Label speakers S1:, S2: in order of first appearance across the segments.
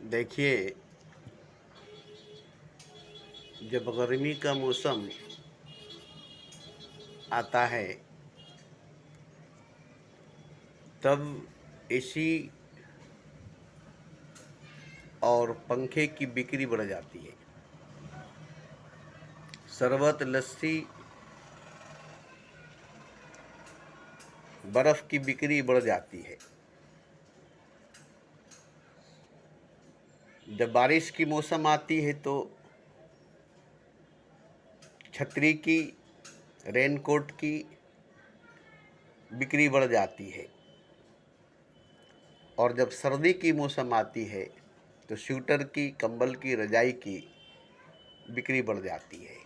S1: देखिए, जब गर्मी का मौसम आता है तब एसी और पंखे की बिक्री बढ़ जाती है। शरबत, लस्सी, बर्फ की बिक्री बढ़ जाती है। जब बारिश की मौसम आती है तो छतरी की, रेनकोट की बिक्री बढ़ जाती है। और जब सर्दी की मौसम आती है तो स्वेटर की, कंबल की, रजाई की बिक्री बढ़ जाती है।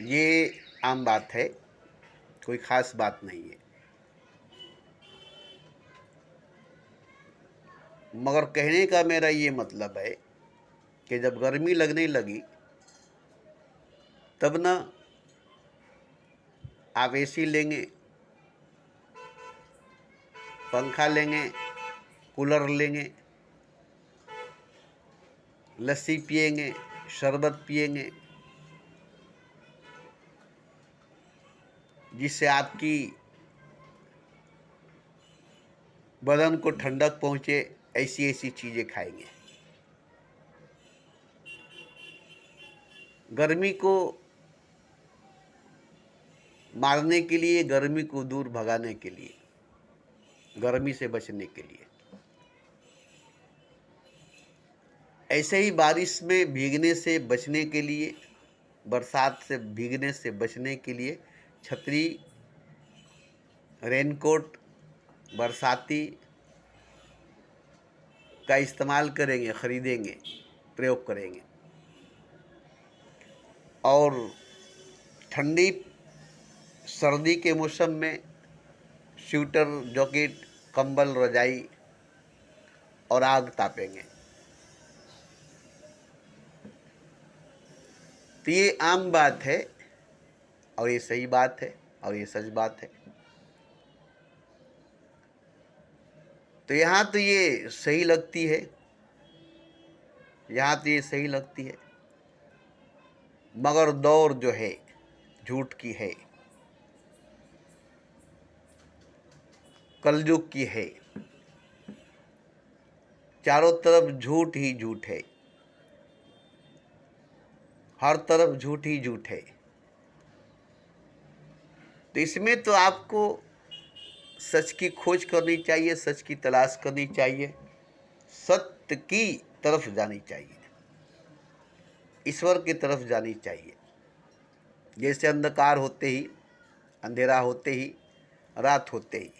S1: ये आम बात है, कोई ख़ास बात नहीं है। मगर कहने का मेरा ये मतलब है कि जब गर्मी लगने लगी तब ना आप एसी लेंगे, पंखा लेंगे, कूलर लेंगे, लस्सी पिएंगे, शरबत पिएंगे, जिससे आपकी बदन को ठंडक पहुँचे, ऐसी ऐसी चीज़ें खाएंगे। गर्मी को मारने के लिए, गर्मी को दूर भगाने के लिए, गर्मी से बचने के लिए, ऐसे ही बारिश में भीगने से बचने के लिए, बरसात से भीगने से बचने के लिए छतरी, रेनकोट, बरसाती का इस्तेमाल करेंगे, ख़रीदेंगे, प्रयोग करेंगे। और ठंडी सर्दी के मौसम में स्वेटर, जैकेट, कंबल, रजाई और आग तापेंगे। तो ये आम बात है और ये सही बात है और ये सच बात है। तो यहाँ तो ये सही लगती है, यहाँ तो ये सही लगती है, मगर दौर जो है झूठ की है, कलयुग की है। चारों तरफ झूठ ही झूठ है, हर तरफ झूठ ही झूठ है। तो इसमें तो आपको सच की खोज करनी चाहिए, सच की तलाश करनी चाहिए, सत्य की तरफ जानी चाहिए, ईश्वर की तरफ जानी चाहिए। जैसे अंधकार होते ही, अंधेरा होते ही, रात होते ही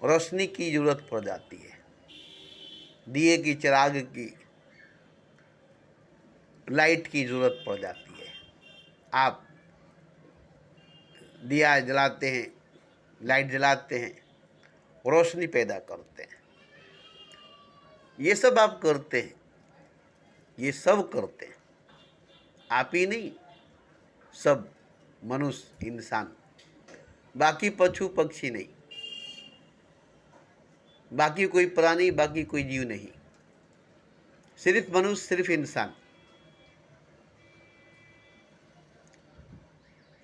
S1: रोशनी की जरूरत पड़ जाती है, दिए की, चिराग की, लाइट की जरूरत पड़ जाती है। आप दिया जलाते हैं, लाइट जलाते हैं, रोशनी पैदा करते हैं। ये सब आप करते हैं, ये सब करते हैं। आप ही नहीं, सब मनुष्य, इंसान, बाकी पशु पक्षी नहीं, बाकी कोई प्राणी, बाकी कोई जीव नहीं, सिर्फ मनुष्य, सिर्फ इंसान।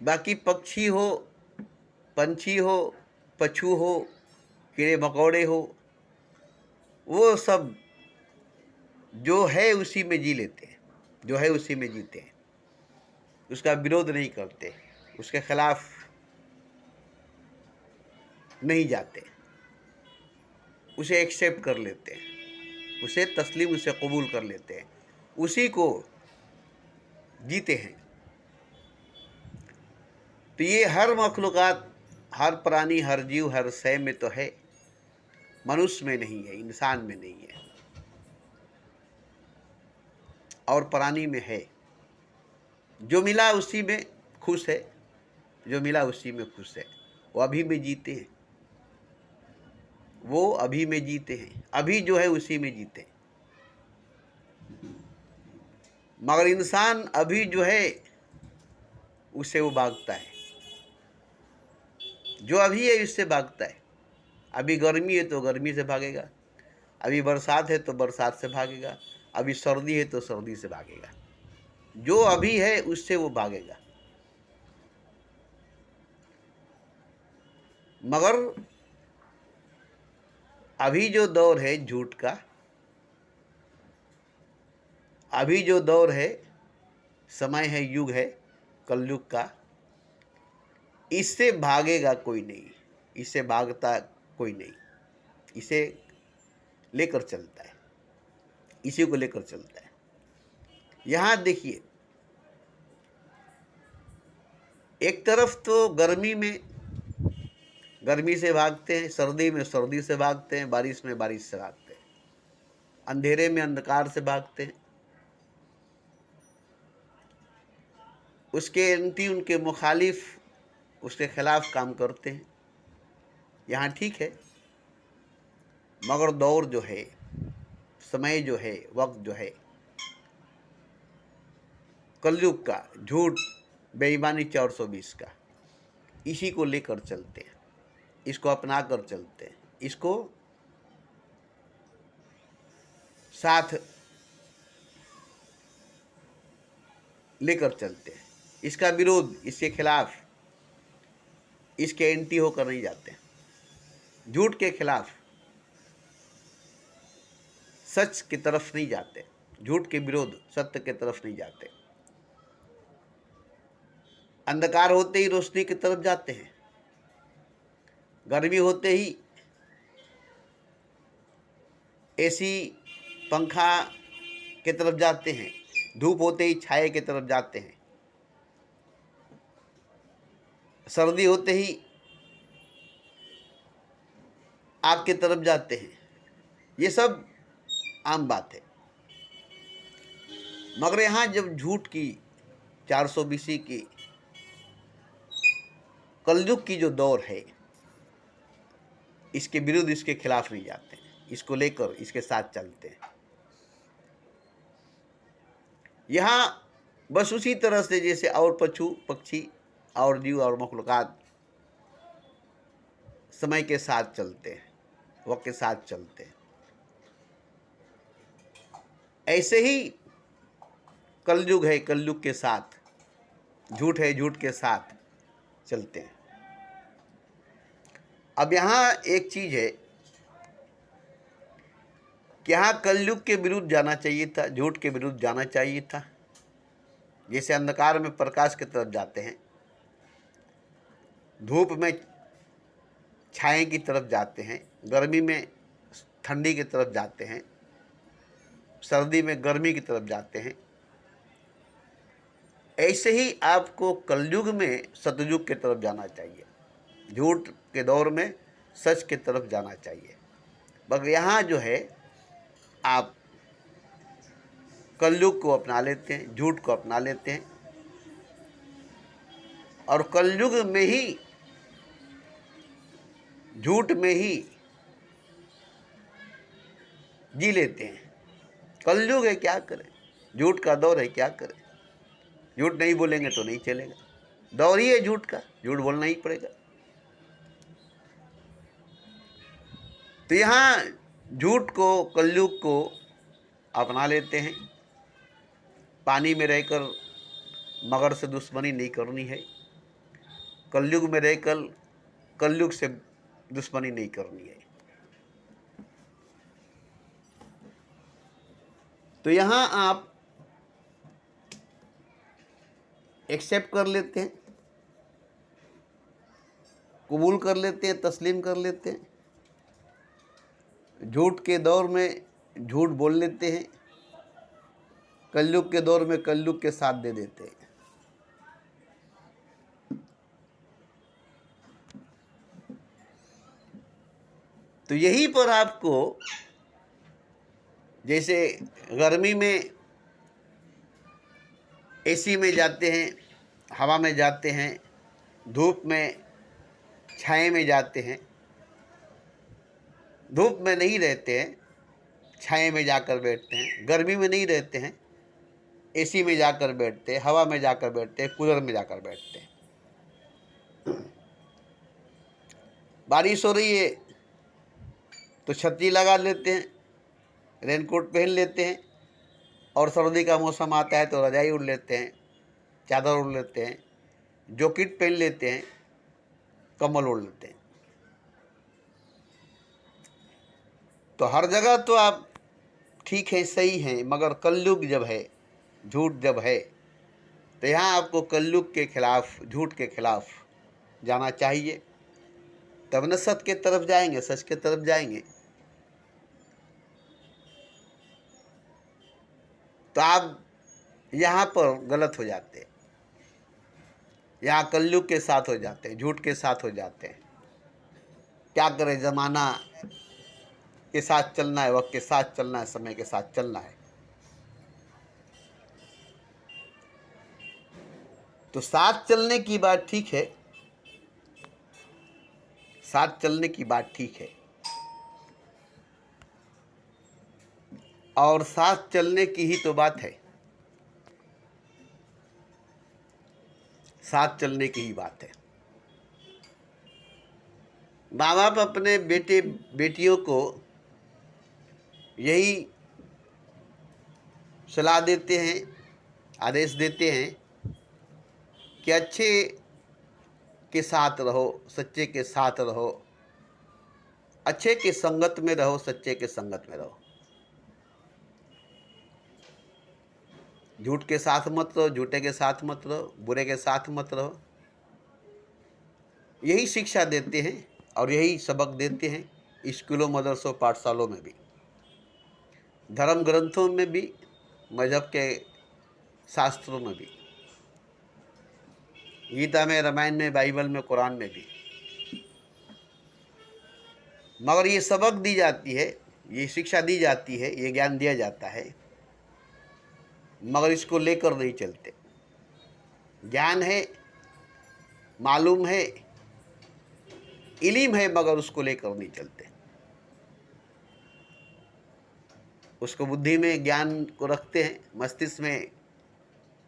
S1: बाकी पक्षी हो, पंछी हो, पशु हो, कीड़े मकोड़े हो, वो सब जो है उसी में जी लेते हैं, जो है उसी में जीते हैं, उसका विरोध नहीं करते, उसके खिलाफ नहीं जाते, उसे एक्सेप्ट कर लेते हैं, उसे तस्लीम, उसे कबूल कर लेते हैं, उसी को जीते हैं। तो ये हर मखलूक़ात, हर प्राणी, हर जीव, हर शय में तो है, मनुष्य में नहीं है, इंसान में नहीं है, और प्राणी में है। जो मिला उसी में खुश है, जो मिला उसी में खुश है। वो अभी में जीते हैं, वो अभी में जीते हैं, अभी जो है उसी में जीते हैं। मगर इंसान अभी जो है उससे वो भागता है, जो अभी है उससे भागता है, अभी गर्मी है तो गर्मी से भागेगा, अभी बरसात है तो बरसात से भागेगा, अभी सर्दी है तो सर्दी से भागेगा। जो अभी है उससे वो भागेगा। मगर अभी जो दौर है झूठ का, अभी जो दौर है, समय है, युग है कलयुग का, इससे भागेगा कोई नहीं, इससे भागता कोई नहीं, इसे लेकर चलता है, इसी को लेकर चलता है। यहाँ देखिए, एक तरफ तो गर्मी में गर्मी से भागते हैं, सर्दी में सर्दी से भागते हैं, बारिश में बारिश से भागते हैं, अंधेरे में अंधकार से भागते हैं, उसके एंटी, उनके मुखालिफ, उसके खिलाफ काम करते हैं। यहाँ ठीक है, मगर दौर जो है, समय जो है, वक्त जो है कलयुग का, झूठ बेईमानी 420 का, इसी को लेकर चलते हैं, इसको अपना कर चलते हैं, इसको साथ लेकर चलते हैं, इसका विरोध, इसके खिलाफ, इसके एंटी होकर नहीं जाते हैं। झूठ के खिलाफ सच की तरफ नहीं जाते, झूठ के विरोध सत्य की तरफ नहीं जाते। अंधकार होते ही रोशनी की तरफ जाते हैं, गर्मी होते ही एसी पंखा की तरफ जाते हैं, धूप होते ही छाए की तरफ जाते हैं, सर्दी होते ही आग की तरफ जाते हैं। ये सब आम बात है। मगर यहाँ जब झूठ की, 420 की, कलयुग की जो दौर है, इसके विरुद्ध, इसके खिलाफ नहीं जाते हैं, इसको लेकर इसके साथ चलते हैं। यहाँ बस उसी तरह से जैसे और पशु पक्षी और जीव और मखलूकात समय के साथ चलते हैं, वक्त के साथ चलते हैं, ऐसे ही कलयुग है, कलयुग के साथ, झूठ है, झूठ के साथ चलते हैं। अब यहाँ एक चीज है कि यहाँ कलयुग के विरुद्ध जाना चाहिए था, झूठ के विरुद्ध जाना चाहिए था। जैसे अंधकार में प्रकाश की तरफ जाते हैं, धूप में छाए की तरफ जाते हैं, गर्मी में ठंडी की तरफ जाते हैं, सर्दी में गर्मी की तरफ जाते हैं, ऐसे ही आपको कलयुग में सतयुग की तरफ जाना चाहिए, झूठ के दौर में सच की तरफ जाना चाहिए। मगर यहाँ जो है, आप कलयुग को अपना लेते हैं, झूठ को अपना लेते हैं, और कलयुग में ही, झूठ में ही जी लेते हैं। कलयुग है, क्या करें, झूठ का दौर है, क्या करें, झूठ नहीं बोलेंगे तो नहीं चलेगा, दौर ही है झूठ का, झूठ बोलना ही पड़ेगा। तो यहाँ झूठ को, कलयुग को अपना लेते हैं। पानी में रहकर मगर से दुश्मनी नहीं करनी है, कलयुग में रहकर कलयुग से दुश्मनी नहीं करनी है। तो यहाँ आप एक्सेप्ट कर लेते हैं, कबूल कर लेते हैं, तस्लीम कर लेते हैं, झूठ के दौर में झूठ बोल लेते हैं, कलयुग के दौर में कलयुग के साथ दे देते हैं। तो यहीं पर आपको, जैसे गर्मी में एसी में जाते हैं, हवा में जाते हैं, धूप में छाए में जाते हैं, धूप में नहीं रहते हैं, छाए में जाकर बैठते हैं, गर्मी में नहीं रहते हैं, एसी में जाकर बैठते हैं, हवा में जाकर बैठते हैं, कूलर में जाकर बैठते हैं। बारिश हो रही है तो छतरी लगा लेते हैं, रेनकोट पहन लेते हैं, और सर्दी का मौसम आता है तो रजाई ओढ़ लेते हैं, चादर ओढ़ लेते हैं, जैकेट पहन लेते हैं, कम्बल ओढ़ लेते हैं। तो हर जगह तो आप ठीक है, सही है, मगर कलयुग जब है, झूठ जब है, तो यहाँ आपको कलयुग के खिलाफ, झूठ के खिलाफ जाना चाहिए। तब न सत्य के तरफ जाएंगे, सच के तरफ जाएंगे। तो आप यहाँ पर गलत हो जाते हैं, यहाँ कलयुग के साथ हो जाते हैं, झूठ के साथ हो जाते हैं। क्या करें, जमाना के साथ चलना है, वक्त के साथ चलना है, समय के साथ चलना है। तो साथ चलने की बात ठीक है, साथ चलने की बात ठीक है, और साथ चलने की ही तो बात है, साथ चलने की ही बात है। माँ बाप अपने बेटे बेटियों को यही सलाह देते हैं, आदेश देते हैं कि अच्छे के साथ रहो, सच्चे के साथ रहो, अच्छे के संगत में रहो, सच्चे के संगत में रहो। झूठ के साथ मत रहो, झूठे के साथ मत रहो, बुरे के साथ मत रहो। यही शिक्षा देते हैं और यही सबक देते हैं स्कूलों, मदरसों, पाठशालों में भी, धर्म ग्रंथों में भी, मजहब के शास्त्रों में भी, गीता में, रामायण में, बाइबल में, कुरान में भी। मगर ये सबक दी जाती है, ये शिक्षा दी जाती है, ये ज्ञान दिया जाता है, मगर इसको लेकर नहीं चलते। ज्ञान है, मालूम है, इल्म है, मगर उसको लेकर नहीं चलते। उसको बुद्धि में ज्ञान को रखते हैं, मस्तिष्क में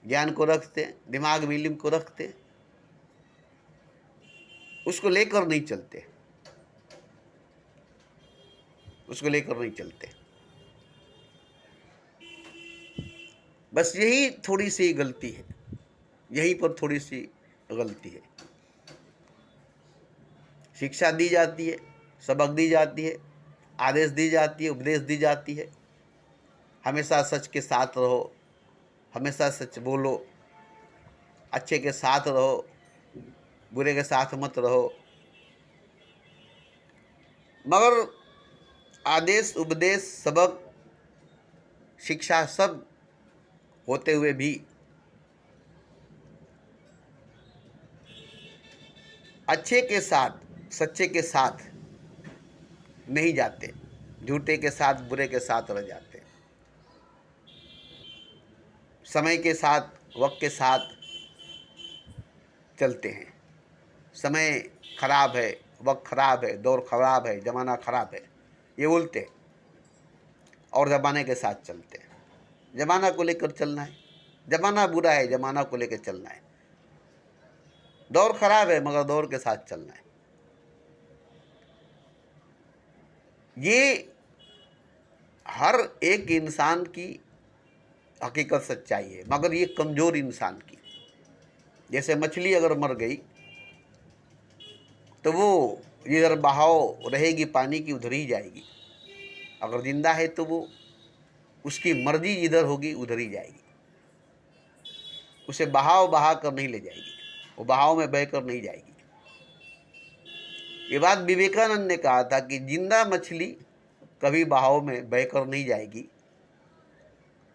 S1: ज्ञान को रखते हैं, दिमाग में इल्म को रखते हैं, उसको लेकर नहीं चलते, उसको लेकर नहीं चलते। बस यही थोड़ी सी गलती है, यहीं पर थोड़ी सी गलती है। शिक्षा दी जाती है, सबक दी जाती है, आदेश दी जाती है, उपदेश दी जाती है, हमेशा सच के साथ रहो, हमेशा सच बोलो, अच्छे के साथ रहो, बुरे के साथ मत रहो। मगर आदेश, उपदेश, सबक, शिक्षा सब होते हुए भी अच्छे के साथ, सच्चे के साथ नहीं जाते, झूठे के साथ, बुरे के साथ रह जाते। समय के साथ, वक्त के साथ चलते हैं। समय खराब है, वक्त खराब है, दौर खराब है, ज़माना खराब है, ये बोलते हैं और ज़माने के साथ चलते हैं। ज़माना को लेकर चलना है, ज़माना बुरा है, ज़माना को लेकर चलना है। दौर खराब है, मगर दौर के साथ चलना है। ये हर एक इंसान की हकीकत सच्चाई है, मगर ये कमज़ोर इंसान की। जैसे मछली अगर मर गई तो वो जिधर बहाव रहेगी पानी की उधर ही जाएगी। अगर जिंदा है तो वो, उसकी मर्जी जिधर होगी उधर ही जाएगी, उसे बहाव बहा कर नहीं ले जाएगी, वो बहाव में बह कर नहीं जाएगी। ये बात विवेकानंद ने कहा था कि जिंदा मछली कभी बहाव में बह कर नहीं जाएगी,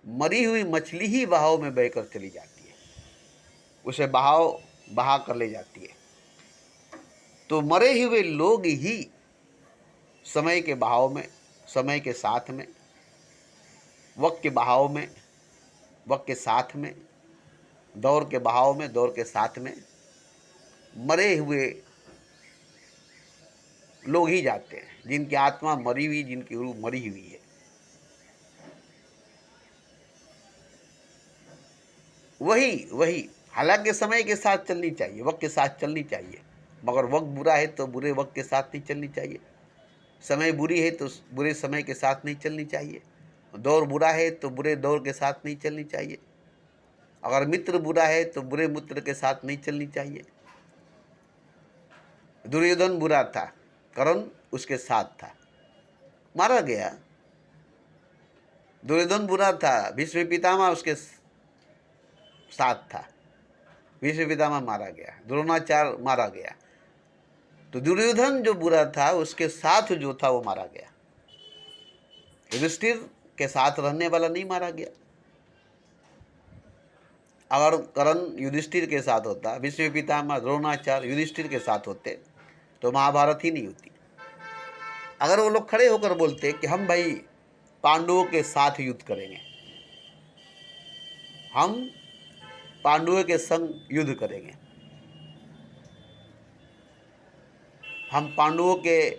S1: मरी हुई मछली ही बहाव में बह कर चली जाती है, उसे बहाव बहा कर ले जाती है। तो मरे हुए लोग ही समय के बहाव में, समय के साथ में, वक्त के बहाव में, वक्त के साथ में, दौर के बहाव में, दौर के साथ में मरे हुए लोग ही जाते हैं, जिनकी आत्मा मरी हुई, जिनकी रूह मरी हुई है। वही हालांकि समय के साथ चलनी चाहिए, वक्त के साथ चलनी चाहिए, मगर वक्त बुरा है तो बुरे वक्त के साथ नहीं चलनी चाहिए। समय बुरी है तो बुरे समय के साथ नहीं चलनी चाहिए, दौर बुरा है तो बुरे दौर के साथ नहीं चलनी चाहिए, अगर मित्र बुरा है तो बुरे मित्र के साथ नहीं चलनी चाहिए। दुर्योधन बुरा था, कर्ण उसके साथ था, मारा गया। दुर्योधन बुरा था, भीष्म पितामह उसके साथ था, भीष्म पितामह मारा गया, द्रोणाचार्य मारा गया। तो दुर्योधन जो बुरा था उसके साथ जो था वो मारा गया, युधिष्ठिर के साथ रहने वाला नहीं मारा गया। अगर कर्ण युधिष्ठिर के साथ होता, भीष्म पितामह द्रोणाचार्य युधिष्ठिर के साथ होते तो महाभारत ही नहीं होती। अगर वो लोग खड़े होकर बोलते कि हम भाई पांडवों के साथ युद्ध करेंगे, हम पांडवों के संग युद्ध करेंगे, हम पांडवों के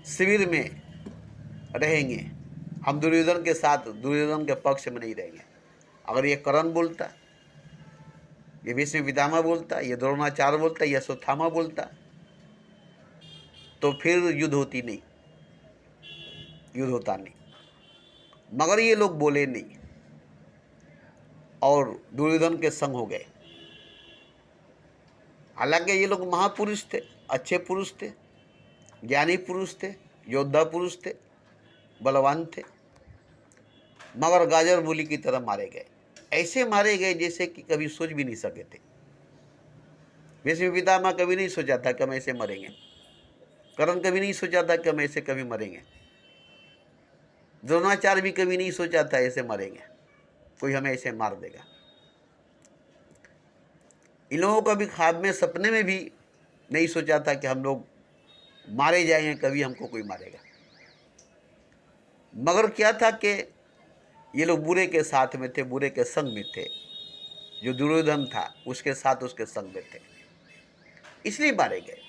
S1: शिविर में रहेंगे, हम दुर्योधन के साथ दुर्योधन के पक्ष में नहीं रहेंगे, अगर ये कर्ण बोलता, ये भीष्म पितामह बोलता, ये द्रोणाचार्य बोलता, ये अश्वत्थामा बोलता, तो फिर युद्ध होती नहीं, युद्ध होता नहीं। मगर ये लोग बोले नहीं और दुर्योधन के संग हो गए। हालांकि ये लोग महापुरुष थे, अच्छे पुरुष थे, ज्ञानी पुरुष थे, योद्धा पुरुष थे, बलवान थे, मगर गाजर मूली की तरह मारे गए। ऐसे मारे गए जैसे कि कभी सोच भी नहीं सके थे। भीष्म पितामह कभी नहीं सोचा था कि हम ऐसे मरेंगे, कर्ण कभी नहीं सोचा था कि हम ऐसे कभी मरेंगे, द्रोणाचार्य भी कभी नहीं सोचा था ऐसे मरेंगे, कोई हमें ऐसे मार देगा। इन लोगों को भी ख्वाब में, सपने में भी नहीं सोचा था कि हम लोग मारे जाएंगे, कभी हमको कोई मारेगा। मगर क्या था कि ये लोग बुरे के साथ में थे, बुरे के संग में थे, जो दुर्योधन था उसके साथ उसके संग में थे, इसलिए मारे गए।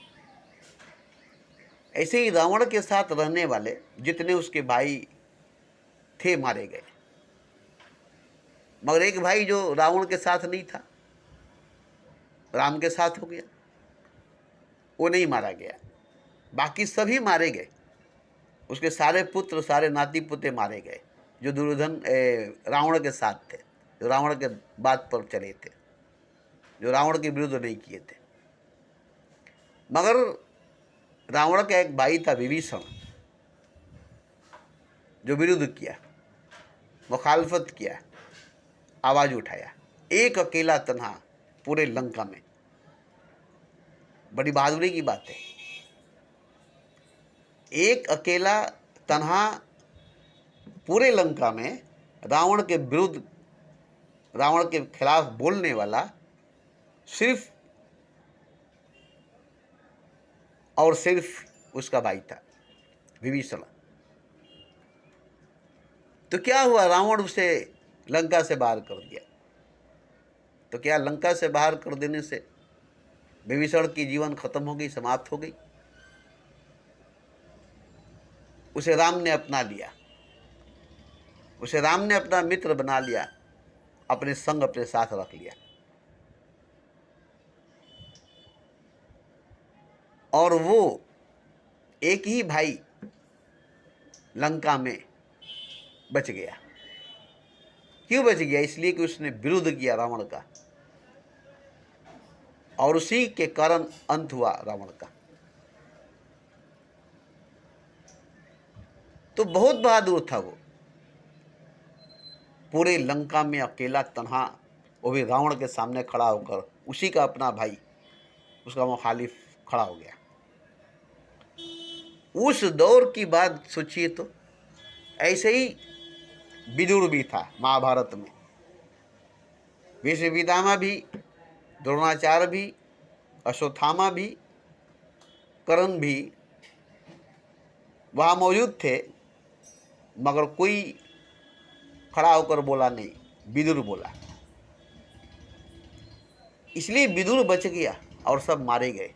S1: ऐसे ही रावण के साथ रहने वाले जितने उसके भाई थे मारे गए, मगर एक भाई जो रावण के साथ नहीं था, राम के साथ हो गया, वो नहीं मारा गया, बाकी सभी मारे गए। उसके सारे पुत्र, सारे नाती पुते मारे गए जो दुर्योधन रावण के साथ थे, जो रावण के बात पर चले थे, जो रावण के विरुद्ध नहीं किए थे। मगर रावण का एक भाई था विभीषण, जो विरुद्ध किया, मुखालफत किया, आवाज उठाया, एक अकेला तन्हा पूरे लंका में। बड़ी बहादुरी की बात है, एक अकेला तन्हा पूरे लंका में रावण के विरुद्ध, रावण के खिलाफ बोलने वाला सिर्फ और सिर्फ उसका भाई था विभीषण। तो क्या हुआ, रावण उसे लंका से बाहर कर दिया। तो क्या लंका से बाहर कर देने से विभीषण की जीवन खत्म हो गई, समाप्त हो गई? उसे राम ने अपना लिया, उसे राम ने अपना मित्र बना लिया, अपने संग अपने साथ रख लिया, और वो एक ही भाई लंका में बच गया। क्यों बच गया? इसलिए कि उसने विरोध किया रावण का, और उसी के कारण अंत हुआ रावण का। तो बहुत बहादुर था वो, पूरे लंका में अकेला तन्हा, वो भी रावण के सामने खड़ा होकर, उसी का अपना भाई, उसका मुखालिफ खड़ा हो गया। उस दौर की बात सोचिए तो। ऐसे ही विदुर भी था महाभारत में, भीष्म पितामह भी, द्रोणाचार्य भी, अश्वत्थामा भी, कर्ण भी वहाँ मौजूद थे, मगर कोई खड़ा होकर बोला नहीं, विदुर बोला। इसलिए विदुर बच गया और सब मारे गए,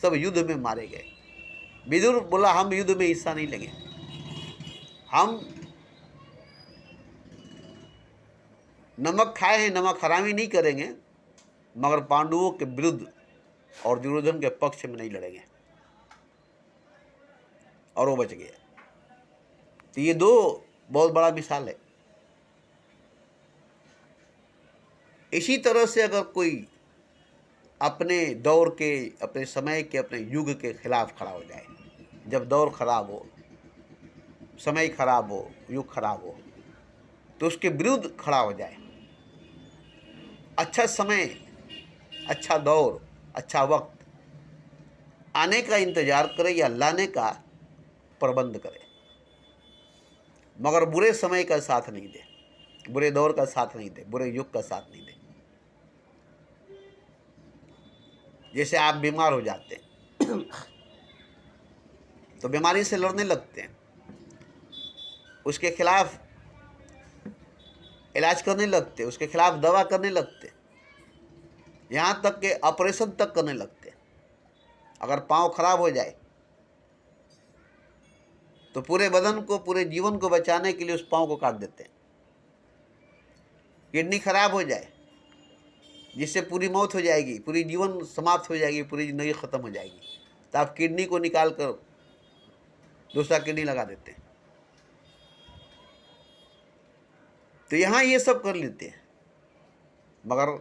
S1: सब युद्ध में मारे गए। विदुर बोला हम युद्ध में हिस्सा नहीं लेंगे, हम नमक खाए हैं, नमक हरामी नहीं करेंगे, मगर पांडवों के विरुद्ध और दुर्योधन के पक्ष में नहीं लड़ेंगे। और वो बच गया। तो ये दो बहुत बड़ा मिसाल है। इसी तरह से अगर कोई अपने दौर के, अपने समय के, अपने युग के खिलाफ खड़ा हो जाए, जब दौर खराब हो, समय खराब हो, युग खराब हो, तो उसके विरुद्ध खड़ा हो जाए, अच्छा समय, अच्छा दौर, अच्छा वक्त आने का इंतजार करे या लाने का प्रबंध करे, मगर बुरे समय का साथ नहीं दे, बुरे दौर का साथ नहीं दे, बुरे युग का साथ नहीं दे। जैसे आप बीमार हो जाते हैं तो बीमारी से लड़ने लगते हैं, उसके खिलाफ इलाज करने लगते, उसके खिलाफ दवा करने लगते, यहाँ तक कि ऑपरेशन तक करने लगते। अगर पाँव खराब हो जाए तो पूरे बदन को, पूरे जीवन को बचाने के लिए उस पाँव को काट देते हैं। किडनी खराब हो जाए जिससे पूरी मौत हो जाएगी, पूरी जीवन समाप्त हो जाएगी, पूरी जिंदगी खत्म हो जाएगी, तो आप किडनी को निकाल कर दूसरा किडनी लगा देते हैं। तो यहाँ ये सब कर लेते हैं, मगर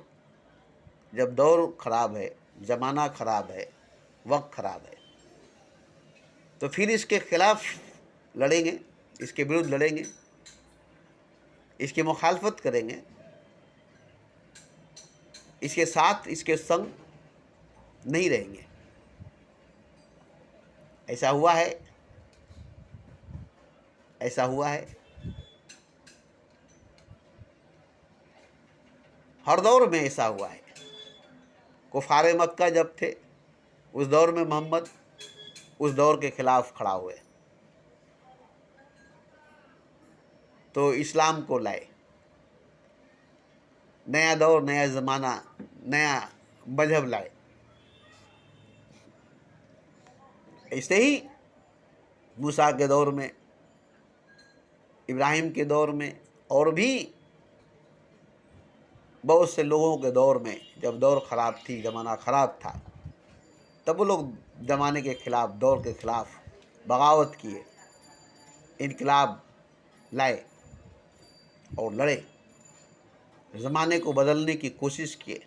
S1: जब दौर खराब है, जमाना खराब है, वक्त खराब है, तो फिर इसके खिलाफ लड़ेंगे, इसके विरुद्ध लड़ेंगे, इसकी मुखालफत करेंगे, इसके साथ, इसके संग नहीं रहेंगे। ऐसा हुआ है, ऐसा हुआ है। हर दौर में ऐसा हुआ है। कुफारे मक्का जब थे, उस दौर में मोहम्मद उस दौर के खिलाफ खड़ा हुए तो इस्लाम को लाए। नया दौर, नया ज़माना, नया मजहब लाए। ऐसे ही मूसा के दौर में, इब्राहिम के दौर में, और भी बहुत से लोगों के दौर में, जब दौर ख़राब थी, ज़माना ख़राब था, तब वो लोग ज़माने के ख़िलाफ़, दौर के ख़िलाफ़ बगावत किए, इनकलाब लाए और लड़े, ज़माने को बदलने की कोशिश किए,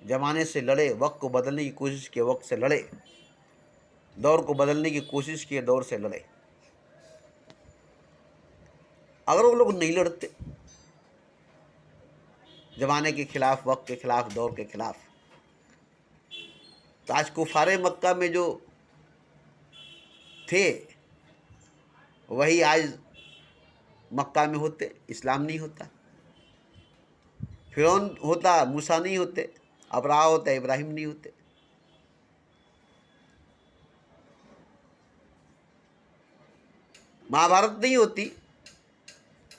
S1: ज़माने से लड़े, वक्त को बदलने की कोशिश किए, वक्त से लड़े, दौर को बदलने की कोशिश किए, दौर से लड़े। अगर वो लोग नहीं लड़ते ज़माने के ख़िलाफ़, वक्त के ख़िलाफ़, दौर के ख़िलाफ़, तो आज कुफारे मक्का में जो थे वही आज मक्का में होते, इस्लाम नहीं होता। फिरौन होता, मूसा नहीं होते। अब्राहा होता, इब्राहिम नहीं होते। महाभारत नहीं होती,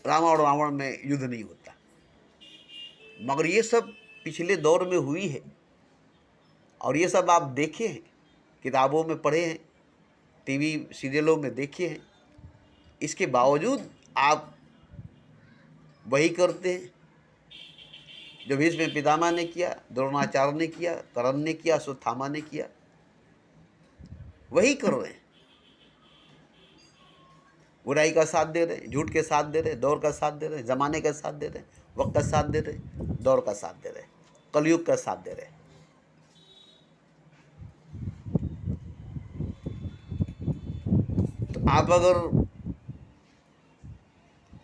S1: राम और रावण में युद्ध नहीं होता। मगर ये सब पिछले दौर में हुई है, और ये सब आप देखे हैं, किताबों में पढ़े हैं, टीवी सीरियलों में देखे हैं। इसके बावजूद आप वही करते हैं जो भीष्म पितामह ने किया, द्रोणाचार्य ने किया, कर्ण ने किया, अश्वत्थामा ने किया, वही कर रहे हैं। बुराई का साथ दे रहे, झूठ के साथ दे रहे, दौर का साथ दे रहे, जमाने का साथ दे रहे, वक्त का साथ दे रहे, दौर का साथ दे रहे, कलयुग का साथ दे रहे। तो आप अगर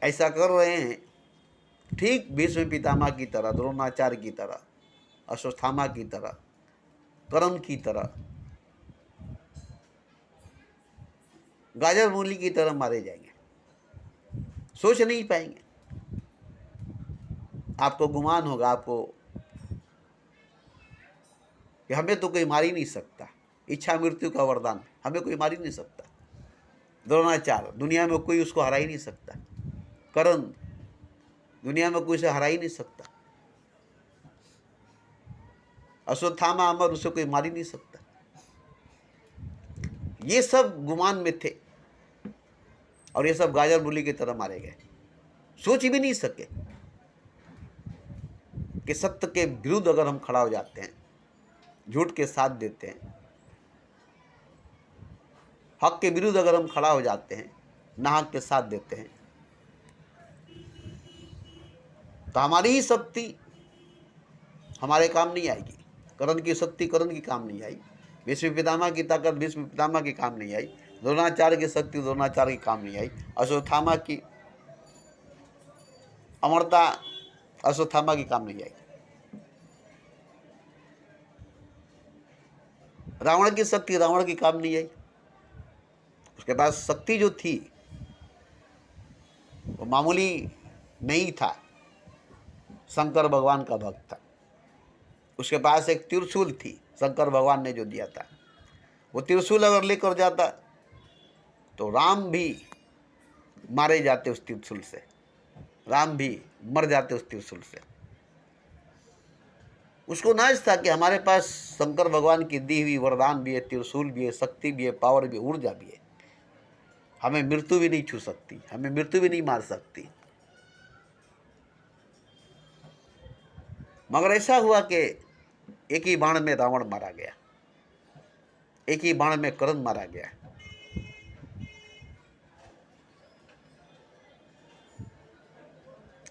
S1: ऐसा कर रहे हैं, ठीक भीष्म पितामह की तरह, द्रोणाचार्य की तरह, अश्वत्थामा की तरह, कर्ण की तरह, गाजर मूली की तरह मारे जाएंगे, सोच नहीं पाएंगे। आपको गुमान होगा, आपको कि हमें तो कोई मार ही नहीं सकता, इच्छा मृत्यु का वरदान, हमें कोई मार ही नहीं सकता। द्रोणाचार्य, दुनिया में कोई उसको हरा ही नहीं सकता। कर्ण, दुनिया में कोई उसे हरा ही नहीं सकता। अश्वत्थामा अमर, उसे कोई मार ही नहीं सकता। ये सब गुमान में थे, और ये सब गाजर मूली की तरह मारे गए। सोच भी नहीं सके कि सत्य के विरुद्ध अगर हम खड़ा हो जाते हैं, झूठ के साथ देते हैं, हक के विरुद्ध अगर हम खड़ा हो जाते हैं, नाहक के साथ देते हैं, तो हमारी ही शक्ति हमारे काम नहीं आएगी। कर्ण की शक्ति कर्ण की काम नहीं आई, भीष्म पितामह की ताकत भीष्म पितामह की काम नहीं आई, द्रोणाचार्य की शक्ति द्रोणाचार्य की काम नहीं आई, अश्वत्थामा की अमरता अश्वत्थामा की काम नहीं आई, रावण की शक्ति रावण की काम नहीं आई। उसके पास शक्ति जो थी वो मामूली नहीं था, शंकर भगवान का भक्त था। उसके पास एक त्रिशूल थी, शंकर भगवान ने जो दिया था। वो त्रिशूल अगर लेकर जाता तो राम भी मारे जाते उस त्रिशूल से, राम भी मर जाते उस त्रिशूल से। उसको नाज था कि हमारे पास शंकर भगवान की दी हुई वरदान भी है, त्रिशूल भी है, शक्ति भी है, पावर भी है, ऊर्जा भी है। हमें मृत्यु भी नहीं छू सकती, हमें मृत्यु भी नहीं मार सकती। मगर ऐसा हुआ कि एक ही बाण में रावण मारा गया, एक ही बाण में कर्ण मारा गया।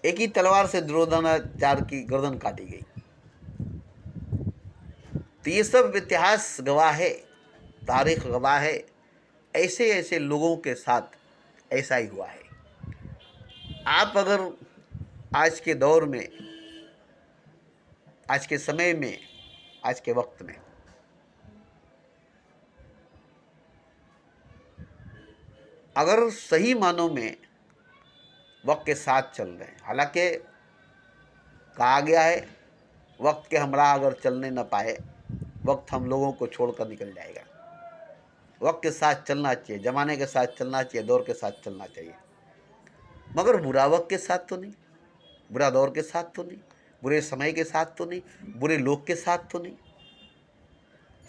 S1: एक ही तलवार से द्रोणाचार्य की गर्दन काटी गई। तो ये सब इतिहास गवाह है, तारीख गवाह है। ऐसे ऐसे लोगों के साथ ऐसा ही हुआ है। आप अगर आज के दौर में, आज के समय में, आज के वक्त में अगर सही मानों में वक्त के साथ चल रहे हैं, हालांकि कहा गया है वक्त के हमरा अगर चलने न पाए, वक्त हम लोगों को छोड़कर निकल जाएगा। वक्त के साथ चलना चाहिए, ज़माने के साथ चलना चाहिए, दौर के साथ चलना चाहिए, मगर बुरा वक्त के साथ तो नहीं, बुरा दौर के साथ तो नहीं, बुरे समय के साथ तो नहीं, बुरे लोग के साथ तो नहीं।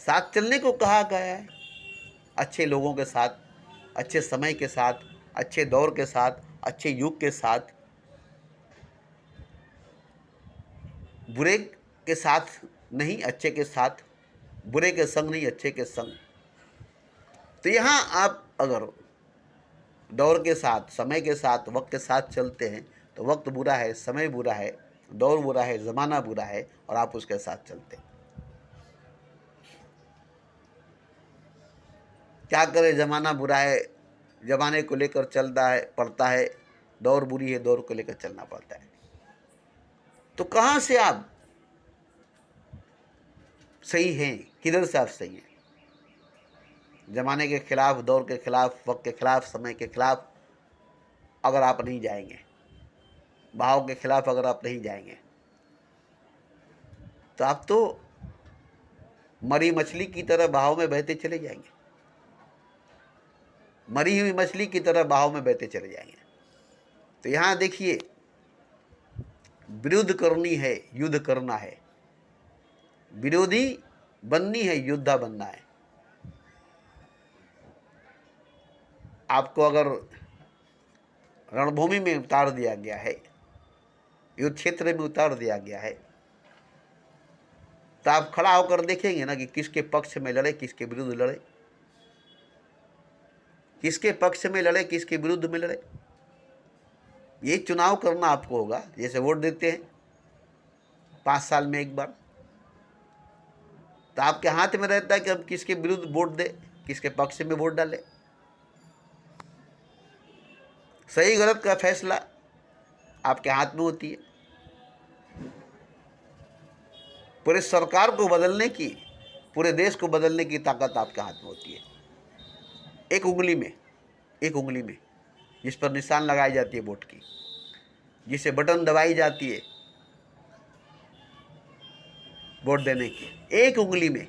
S1: साथ चलने को कहा गया है, अच्छे लोगों के साथ, अच्छे समय के साथ, अच्छे दौर के साथ, अच्छे युग के साथ। बुरे के साथ नहीं, अच्छे के साथ, बुरे के संग नहीं, अच्छे के संग। तो यहाँ आप अगर दौर के साथ, समय के साथ, वक्त के साथ चलते हैं तो वक्त बुरा है, समय बुरा है, दौर बुरा है, ज़माना बुरा है, और आप उसके साथ चलते हैं। क्या करें, ज़माना बुरा है, ज़माने को लेकर चलता है पड़ता है, दौर बुरी है, दौर को लेकर चलना पड़ता है। तो कहाँ से आप सही हैं, किधर से आप सही हैं? ज़माने के खिलाफ, दौर के खिलाफ, वक्त के खिलाफ, समय के खिलाफ अगर आप नहीं जाएंगे, भाव के खिलाफ अगर आप नहीं जाएंगे, तो आप तो मरी मछली की तरह बहाव में बहते चले जाएंगे, मरी हुई मछली की तरह बहाव में बहते चले जाएंगे। तो यहाँ देखिए, विरुद्ध करनी है, युद्ध करना है, विरोधी बननी है, योद्धा बनना है। आपको अगर रणभूमि में उतार दिया गया है, युद्ध क्षेत्र में उतार दिया गया है, तो आप खड़ा होकर देखेंगे ना कि किसके पक्ष में लड़े, किसके विरुद्ध लड़े, किसके पक्ष में लड़े, किसके विरुद्ध में लड़े। ये चुनाव करना आपको होगा। जैसे वोट देते हैं 5 साल में एक बार, तो आपके हाथ में रहता है कि हम किसके विरुद्ध वोट दें, किसके पक्ष में वोट डालें। सही गलत का फैसला आपके हाथ में होती है। पूरे सरकार को बदलने की, पूरे देश को बदलने की ताकत आपके हाथ में होती है। एक उंगली में, एक उंगली में जिस पर निशान लगाई जाती है वोट की, जिसे बटन दबाई जाती है वोट देने की, एक उंगली में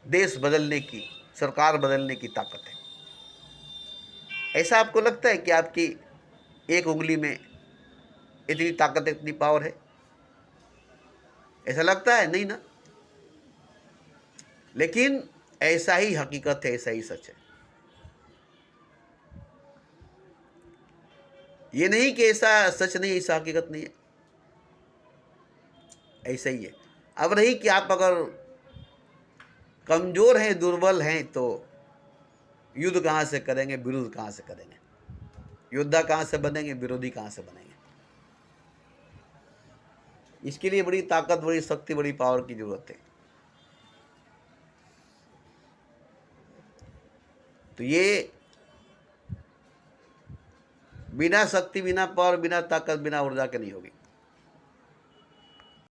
S1: देश बदलने की, सरकार बदलने की ताकत है। ऐसा आपको लगता है कि आपकी एक उंगली में इतनी ताकत, इतनी पावर है? ऐसा लगता है? नहीं ना। लेकिन ऐसा ही हकीकत है, ऐसा ही सच है। ये नहीं कि ऐसा सच नहीं, ऐसा हकीकत नहीं है, ऐसा ही है। अब रही कि आप अगर कमज़ोर हैं, दुर्बल हैं, तो युद्ध कहाँ से करेंगे, विरोध कहाँ से करेंगे? योद्धा कहाँ से बनेंगे, विरोधी कहाँ से बनेंगे? इसके लिए बड़ी ताकत, बड़ी शक्ति, बड़ी पावर की जरूरत है। तो ये बिना शक्ति, बिना पावर, बिना ताकत, बिना ऊर्जा के नहीं होगी।